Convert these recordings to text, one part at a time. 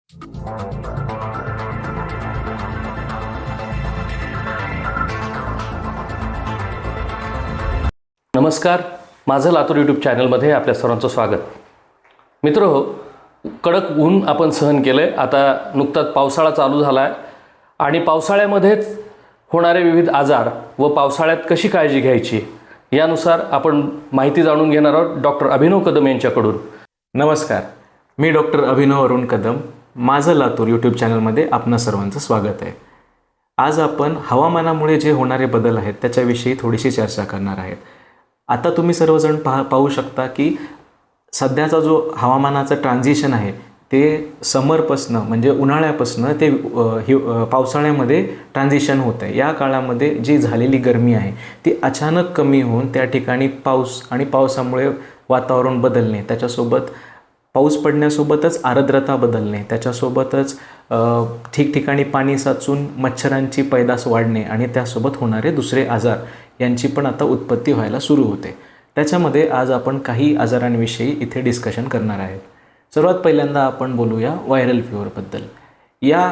नमस्कार, माझं लातूर यूट्यूब चॅनलमध्ये आपल्या सर्वांचं स्वागत. मित्रहो, कडक ऊन आपण सहन केलं आहे. आता नुकताच पावसाळा चालू झाला आहे आणि पावसाळ्यामध्येच होणारे विविध आजार व पावसाळ्यात कशी काळजी घ्यायची यानुसार आपण माहिती जाणून घेणार आहोत डॉक्टर अभिनव कदम यांच्याकडून. नमस्कार, मी डॉक्टर अभिनव अरुण कदम. माझं लातूर यूट्यूब चॅनलमध्ये आपणा सर्वांचं स्वागत आहे. आज आपण हवामानामुळे जे होणारे बदल आहेत त्याच्याविषयी थोडीशी चर्चा करणार आहेत. आता तुम्ही सर्वजण पाहू शकता की सध्याचा जो हवामानाचं ट्रान्झिशन आहे ते समरपासनं म्हणजे उन्हाळ्यापासनं ते पावसाळ्यामध्ये ट्रान्झिशन होतं आहे. या काळामध्ये जी झालेली गरमी आहे ती अचानक कमी होऊन त्या ठिकाणी पाऊस आणि पावसामुळे वातावरण बदलणे, त्याच्यासोबत पाऊस पडण्यासोबतच आर्द्रता बदलणे, त्याच्यासोबतच ठिकठिकाणी पाणी साचून मच्छरांची पैदास वाढणे आणि त्यासोबत होणारे दुसरे आजार यांची पण आता उत्पत्ती व्हायला सुरू होते. त्याच्यामध्ये आज आपण काही आजारांविषयी इथे डिस्कशन करणार आहेत. सर्वात पहिल्यांदा आपण बोलूया व्हायरल फीवरबद्दल. या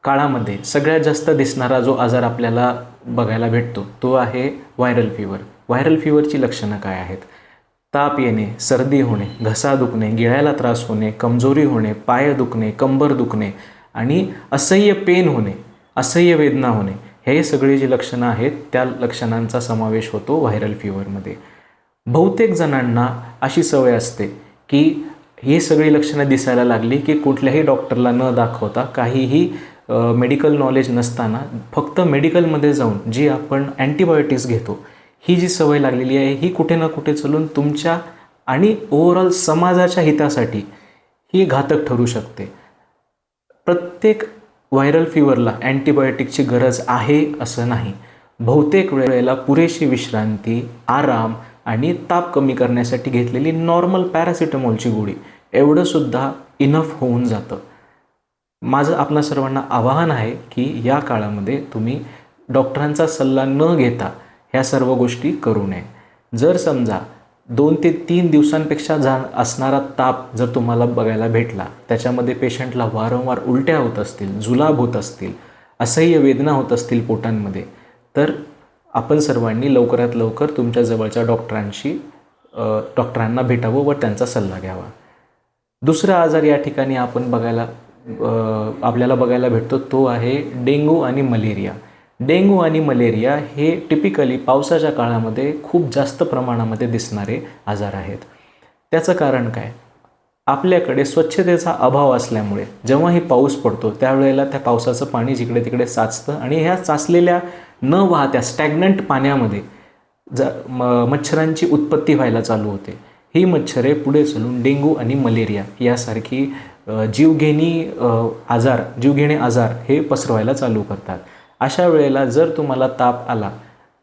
काळामध्ये सगळ्यात जास्त दिसणारा जो आजार आपल्याला बघायला भेटतो तो आहे व्हायरल फीवर. व्हायरल फीवरची लक्षणं काय आहेत? ताप येणे, सर्दी होणे, घसा दुखणे, गिळायला त्रास होणे, कमजोरी होणे, पाय दुखणे, कंबर दुखणे आणि असह्य पेन होणे, असह्य वेदना होणे, हे सगळी जी लक्षणं आहेत त्या लक्षणांचा समावेश होतो व्हायरल फीवरमध्ये. बहुतेक जणांना अशी सवय असते की ही सगळी लक्षणं दिसायला लागली की कुठल्याही डॉक्टरला न दाखवता, काहीही मेडिकल नॉलेज नसताना फक्त मेडिकलमध्ये जाऊन जी आपण अँटीबायोटिक्स घेतो, ही जी सवय लागलेली आहे ही कुठे ना कुठे चलून तुमच्या आणि ओव्हरऑल समाजाच्या हितासाठी ही घातक ठरू शकते. प्रत्येक व्हायरल फीवरला अँटीबायोटिकची गरज आहे असं नाही. बहुतेक वेळेला पुरेशी विश्रांती, आराम आणि ताप कमी करण्यासाठी घेतलेली नॉर्मल पॅरासिटामॉलची गोळी एवढंसुद्धा इनफ होऊन जातं. माझं आपणा सर्वांना आवाहन आहे की या काळामध्ये तुम्ही डॉक्टरांचा सल्ला न घेता ह्या सर्व गोष्टी करू नये. जर समजा 2 ते 3 दिवसांपेक्षा असणारा ताप जर तुम्हाला बघायला भेटला, त्याच्यामध्ये पेशंटला वारंवार उलट्या होत असतील, जुलाब होत असतील, असह्य वेदना होत असतील पोटांमध्ये, तर आपण सर्वांनी लवकरात लवकर तुमच्या जवळच्या डॉक्टरांना भेटावं व त्यांचा सल्ला घ्यावा. दुसरा आजार या ठिकाणी आपण आपल्याला बघायला भेटतो तो आहे डेंग्यू आणि मलेरिया. डेंग्यू आणि मलेरिया हे टिपिकली पावसाच्या काळामध्ये खूप जास्त प्रमाणामध्ये दिसणारे आजार आहेत. त्याचं कारण काय? आपल्याकडे स्वच्छतेचा अभाव असल्यामुळे जेव्हाही पाऊस पडतो त्यावेळेला त्या पावसाचं पाणी जिकडे तिकडे साचतं आणि ह्या साचलेल्या न वाहत्या स्टॅग्नंट पाण्यामध्ये मच्छरांची उत्पत्ती व्हायला चालू होते. ही मच्छरे पुढे चलून डेंग्यू आणि मलेरिया यासारखी जीवघेणे आजार हे पसरवायला चालू करतात. अशा वेळेला जर तुम्हाला ताप आला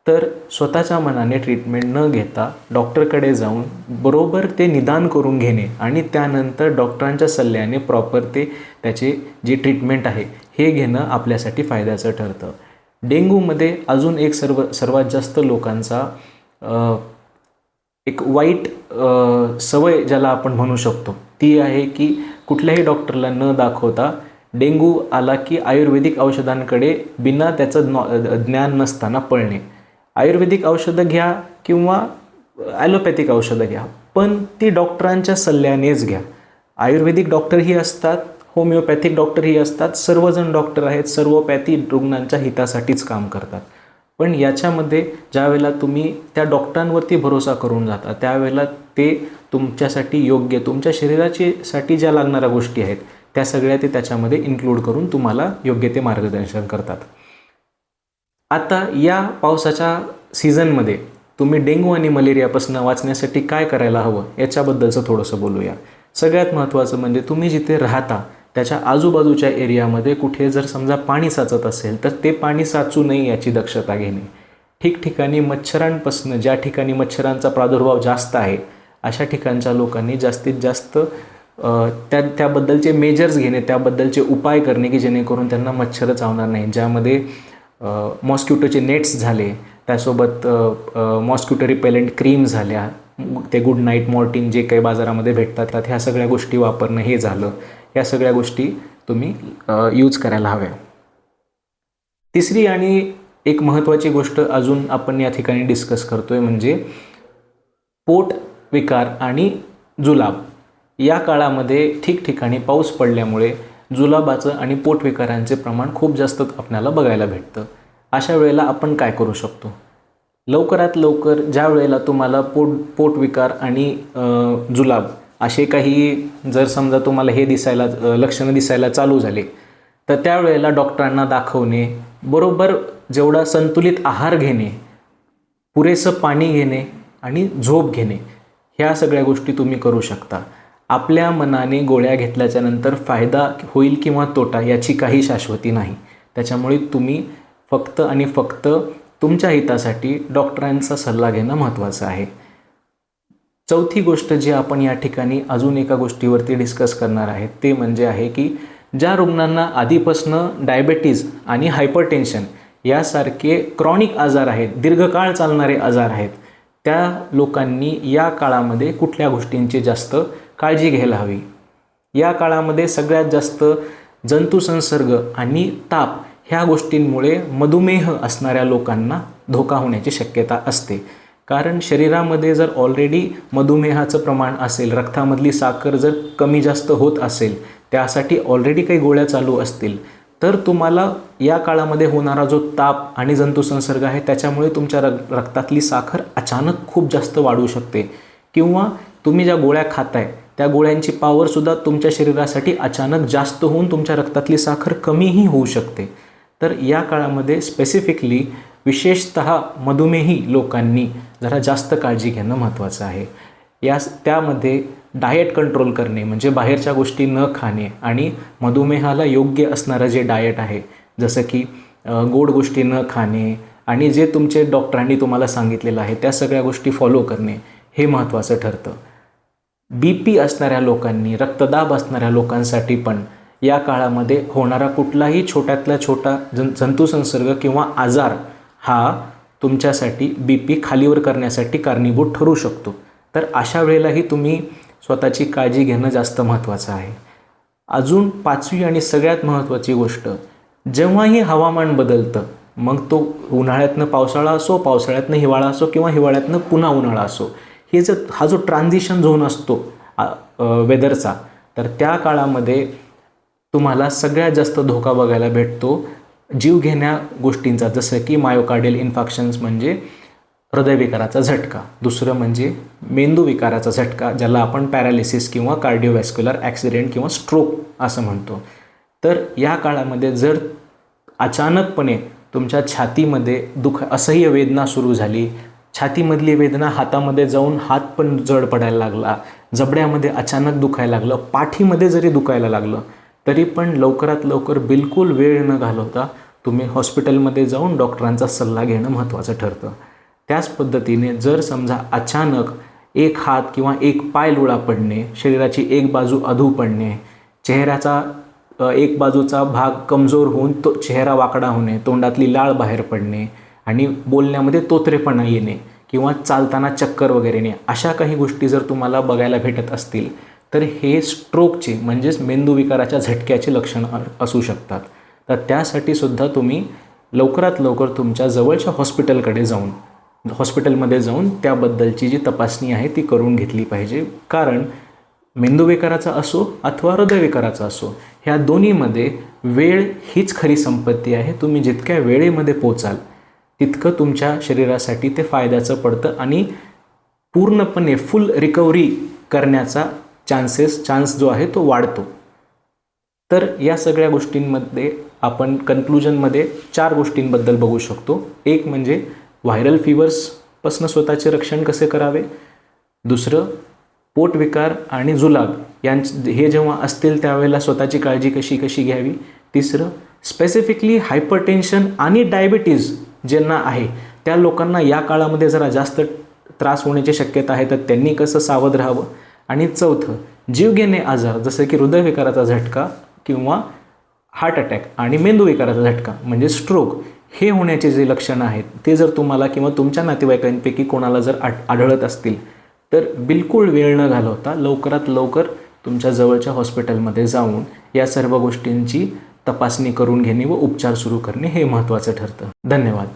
तर स्वतःच्या मनाने ट्रीटमेंट न घेता डॉक्टरकडे जाऊन बरोबर ते निदान करून घेणे आणि त्यानंतर डॉक्टरांच्या सल्ल्याने प्रॉपर त्याचे जी ट्रीटमेंट आहे हे घेणं आपल्यासाठी फायद्याचं ठरतं. डेंग्यूमध्ये अजून एक सर्वात जास्त लोकांचा एक वाईट सवय ज्याला आपण म्हणू शकतो ती आहे की कुठल्याही डॉक्टरला न दाखवता डेंग्यू आला की आयुर्वेदिक औषधांकडे बिना त्याचं ज्ञान नसताना पळणे. आयुर्वेदिक औषधं घ्या किंवा ॲलोपॅथिक औषधं घ्या, पण ती डॉक्टरांच्या सल्ल्यानेच घ्या. आयुर्वेदिक डॉक्टरही असतात, होमिओपॅथिक डॉक्टरही असतात, सर्वजण डॉक्टर आहेत, सर्वोपॅथी रुग्णांच्या हितासाठीच काम करतात. पण याच्यामध्ये ज्यावेळेला तुम्ही त्या डॉक्टरांवरती भरोसा करून जाता त्यावेळेला ते तुमच्यासाठी योग्य, तुमच्या शरीरासाठी ज्या लागणाऱ्या गोष्टी आहेत त्या सगळ्या ते त्याच्यामध्ये इन्क्लूड करून तुम्हाला योग्य ते मार्गदर्शन करतात. आता या पावसाच्या सीझनमध्ये तुम्ही डेंग्यू आणि मलेरियापासून वाचण्यासाठी काय करायला हवं याच्याबद्दलचं थोडंसं बोलूया. सगळ्यात महत्त्वाचं म्हणजे तुम्ही जिथे राहता त्याच्या आजूबाजूच्या एरियामध्ये कुठे जर समजा पाणी साचत असेल तर ते पाणी साचू नये याची दक्षता घेणे. ठिकठिकाणी मच्छरांपासून, ज्या ठिकाणी मच्छरांचा प्रादुर्भाव जास्त आहे अशा ठिकाणच्या लोकांनी जास्तीत जास्त त्याबद्दलचे मेजर्स घेणे, त्याबद्दलचे उपाय करणे की जेणेकरून त्यांना मच्छर चावणार नाही. ज्यामध्ये मॉस्किटोचे नेट्स झाले, त्यासोबत मॉस्किटो रिपेलंट क्रीम झाल्या, ते गुड नाईट, मॉर्टिन जे काही बाजारामध्ये भेटतात ह्या सगळ्या गोष्टी वापरणं हे झालं. या सगळ्या गोष्टी तुम्ही यूज करायला हव्या. तिसरी आणि एक महत्त्वाची गोष्ट अजून आपण या ठिकाणी डिस्कस करतो आहे म्हणजे पोट विकार आणि जुलाब. या काळामध्ये ठिकठिकाणी पाऊस पडल्यामुळे जुलाबाचं आणि पोटविकारांचे प्रमाण खूप जास्त आपल्याला बघायला भेटतं. अशा वेळेला आपण काय करू शकतो? लवकरात लवकर ज्या वेळेला तुम्हाला पोटविकार आणि जुलाब असे काही जर समजा तुम्हाला हे लक्षणं दिसायला चालू झाले तर त्यावेळेला डॉक्टरांना दाखवणे, बरोबर जेवढा संतुलित आहार घेणे, पुरेसं पाणी घेणे आणि झोप घेणे, ह्या सगळ्या गोष्टी तुम्ही करू शकता. आपल्या मनाने गोळ्या घेतल्याच्या नंतर फायदा होईल किंवा तोटा याची काही शाश्वती नाही. त्याच्यामुळे तुम्ही फक्त आणि फक्त तुमच्या हितासाठी डॉक्टरांचा सल्ला घेणं महत्त्वाचं आहे. चौथी गोष्ट जी आपण या ठिकाणी अजून एका गोष्टीवरती डिस्कस करणार आहे ते म्हणजे आहे की ज्या रुग्णांना आधीपासून डायबेटीज आणि हायपरटेन्शन यासारखे क्रॉनिक आजार आहेत, दीर्घकाळ चालणारे आजार आहेत, त्या लोकांनी या काळामध्ये कुठल्या गोष्टींची जास्त काळजी घ्यायला हवी. या काळामध्ये सगळ्यात जास्त जंतुसंसर्ग आणि ताप ह्या गोष्टींमुळे मधुमेह असणाऱ्या लोकांना धोका होण्याची शक्यता असते. कारण शरीरामध्ये जर ऑलरेडी मधुमेहाचं प्रमाण असेल, रक्तामधली साखर जर कमी जास्त होत असेल, त्यासाठी ऑलरेडी काही गोळ्या चालू असतील, तर तुम्हाला या काळामध्ये होणारा जो ताप आणि जंतुसंसर्ग आहे त्याच्यामुळे तुमच्या रक्तातली साखर अचानक खूप जास्त वाढू शकते किंवा तुम्ही ज्या गोळ्या खाताय त्या गोळ्यांची पॉवरसुद्धा तुमच्या शरीरासाठी अचानक जास्त होऊन तुमच्या रक्तातली साखर कमीही होऊ शकते. तर या काळामध्ये स्पेसिफिकली विशेषतः मधुमेही लोकांनी जरा जास्त काळजी घेणं महत्त्वाचं आहे. त्यामध्ये डाएट कंट्रोल करणे म्हणजे बाहेरच्या गोष्टी न खाणे आणि मधुमेहाला योग्य असणारं जे डाएट आहे जसं की गोड गोष्टी न खाणे आणि जे तुमचे डॉक्टरांनी तुम्हाला सांगितलेलं आहे त्या सगळ्या गोष्टी फॉलो करणे हे महत्त्वाचं ठरतं. BP असणाऱ्या लोकांनी, रक्तदाब असणाऱ्या लोकांसाठी पण या काळामध्ये होणारा कुठलाही छोट्यातला छोटा जंतुसंसर्ग किंवा आजार हा तुमच्यासाठी BP खालीवर करण्यासाठी कारणीभूत ठरू शकतो. तर अशा वेळेलाही तुम्ही स्वतःची काळजी घेणं जास्त महत्त्वाचं आहे. अजून पाचवी आणि सगळ्यात महत्त्वाची गोष्ट, जेव्हाही हवामान बदलतं, मग तो उन्हाळ्यातनं पावसाळा असो, पावसाळ्यातनं हिवाळा असो किंवा हिवाळ्यातनं पुन्हा उन्हाळा असो, हा जो ट्रान्झिशन झोन असतो वेदरचा, तर त्या काळामध्ये तुम्हाला सगळ्यात जास्त धोका बघायला भेटतो जीवघेण्या गोष्टींचा, जसं की मायोकार्डियल इन्फेक्शन्स म्हणजे हृदयविकाराचा झटका, दुसरं म्हणजे मेंदूविकाराचा झटका ज्याला आपण पॅरालिसिस किंवा कार्डिओव्हॅस्क्युलर ॲक्सिडेंट किंवा स्ट्रोक असं म्हणतो. तर या काळामध्ये जर अचानकपणे तुमच्या छातीमध्ये असह्य वेदना सुरू झाली, छातीमधली वेदना हातामध्ये जाऊन हात पण जड पडायला लागला, जबड्यामध्ये अचानक दुखायला लागलं, पाठीमध्ये जरी दुखायला लागलं, तरी पण लवकरात लवकर बिलकुल वेळ न घालवता तुम्ही हॉस्पिटलमध्ये जाऊन डॉक्टरांचा सल्ला घेणं महत्त्वाचं ठरतं. त्याच पद्धतीने जर समजा अचानक एक हात किंवा एक पाय लुळा पडणे, शरीराची एक बाजू अधू पडणे, चेहऱ्याचा एक बाजूचा भाग कमजोर होऊन तो चेहरा वाकडा होणे, तोंडातली लाळ बाहेर पडणे आणि बोलण्यामध्ये तोतरेपणा येणे किंवा चालताना चक्कर वगैरे येणे, अशा काही गोष्टी जर तुम्हाला बघायला भेटत असतील तर हे स्ट्रोकचे म्हणजेच मेंदूविकाराच्या झटक्याचे लक्षण असू शकतात. तर त्यासाठी सुद्धा तुम्ही लवकरात लवकर तुमच्या जवळच्या हॉस्पिटलमध्ये जाऊन त्याबद्दलची जी तपासणी आहे ती करून घेतली पाहिजे. कारण मेंदूविकाराचा असो अथवा हृदयविकाराचा असो, ह्या दोन्हीमध्ये वेळ हीच खरी संपत्ती आहे. तुम्ही जितक्या वेळेमध्ये पोचाल तितकं तुमच्या शरीरासाठी ते फायद्याचं पडतं आणि पूर्णपणे फुल रिकव्हरी करण्याचा चान्स जो आहे तो वाढतो. तर या सगळ्या गोष्टींमध्ये आपण कन्क्लुजनमध्ये 4 गोष्टींबद्दल बघू शकतो. एक म्हणजे व्हायरल फीवर्सपासून स्वतःचे रक्षण कसे करावे, दुसरं पोटविकार आणि जुलाब हे जेव्हा असतील त्यावेळेला स्वतःची काळजी कशी घ्यावी, तिसरं स्पेसिफिकली हायपरटेन्शन आणि डायबिटीज ज्यांना आहे त्या लोकांना या काळामध्ये जरा जास्त त्रास होण्याची शक्यता आहे तर त्यांनी कसं सावध राहावं, आणि चौथं जीवघेणे आजार जसं की हृदयविकाराचा झटका किंवा हार्ट अटॅक आणि मेंदूविकाराचा झटका म्हणजे स्ट्रोक हे होण्याचे जे लक्षणं आहेत ते जर तुम्हाला किंवा तुमच्या नातेवाईकांपैकी कोणाला जर आढळत असतील तर बिलकुल वेळ न घालवता लवकरात लवकर तुमच्या जवळच्या हॉस्पिटलमध्ये जाऊन या सर्व गोष्टींची तपासणी करून घेणे व उपचार सुरू करणे हे महत्त्वाचं ठरतं. धन्यवाद.